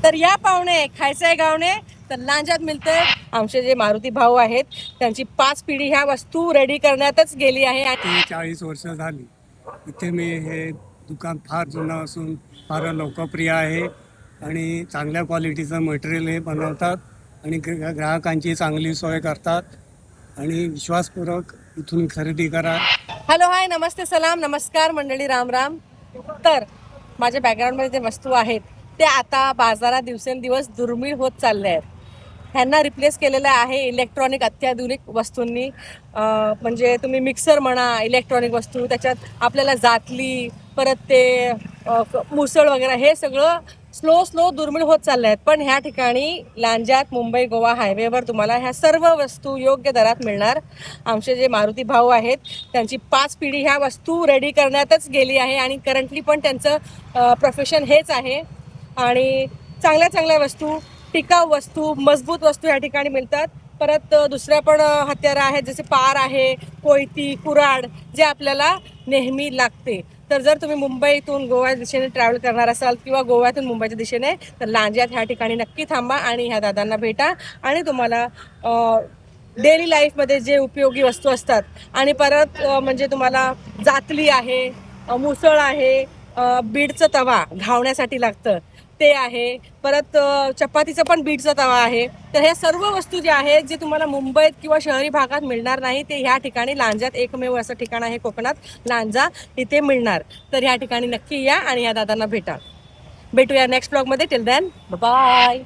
तर या पाहुणे खायचंय गावणे तर लांजात मिळतंय. आमचे जे मारुती भाऊ आहेत त्यांची 5 पिढी ह्या वस्तू रेडी करण्यातच गेली आहे. 40 वर्ष झाली इथे मी हे दुकान फार जुनं असून फार लोकप्रिय आहे आणि चांगल्या क्वालिटीचं मटेरियल हे बनवतात आणि ग्राहकांची चांगली सोय करतात आणि विश्वासपूर्वक इथून खरेदी करा. हॅलो हाय नमस्ते सलाम नमस्कार मंडळी राम राम. तर माझ्या बॅकग्राऊंडमध्ये जे वस्तू आहेत ते आता बाजारात दिवसेंदिवस दुर्मिळ होत चालले आहेत. ह्यांना रिप्लेस केलेलं आहे इलेक्ट्रॉनिक अत्याधुनिक वस्तूंनी. म्हणजे तुम्ही मिक्सर म्हणा, इलेक्ट्रॉनिक वस्तू, त्याच्यात आपल्याला जातली, परत ते मुसळ वगैरे हे सगळं स्लो दुर्मिळ होत चालले आहेत. पण ह्या ठिकाणी लांजात मुंबई गोवा हायवेवर तुम्हाला ह्या सर्व वस्तू योग्य दरात मिळणार. आमचे जे मारुती भाऊ आहेत त्यांची 5 पिढी ह्या वस्तू रेडी करण्यातच गेली आहे आणि करंटली पण त्यांचं प्रोफेशन हेच आहे. आणि चांगल्या वस्तू, टिकाऊ वस्तू, मजबूत वस्तू या ठिकाणी मिळतात. परत दुसऱ्या पण हत्यारं आहेत जसे पार आहे, कोयती, कुऱ्हाड जे आपल्याला नेहमी लागते. तर जर तुम्ही मुंबईतून गोव्या दिशेने ट्रॅव्हल करणार असाल किंवा गोव्यातून मुंबईच्या दिशेने तर लांज्यात ह्या ठिकाणी नक्की थांबा आणि ह्या दादांना भेटा आणि तुम्हाला डेली लाईफमध्ये जे उपयोगी वस्तू असतात आणि परत म्हणजे तुम्हाला जातली आहे, मुसळ आहे, बीडचं तवा घावण्यासाठी लागतं ते आहे, परत चपातीचा पण बीडचा तवा आहे. तर ह्या सर्व वस्तू ज्या आहेत जे तुम्हाला मुंबईत किंवा शहरी भागात मिळणार नाही ते ह्या ठिकाणी लांजात एकमेव असं ठिकाण आहे कोकणात लांजा, इथे मिळणार. तर ह्या ठिकाणी नक्की या आणि या दादांना भेटा. भेटूया नेक्स्ट ब्लॉगमध्ये. Till then bye.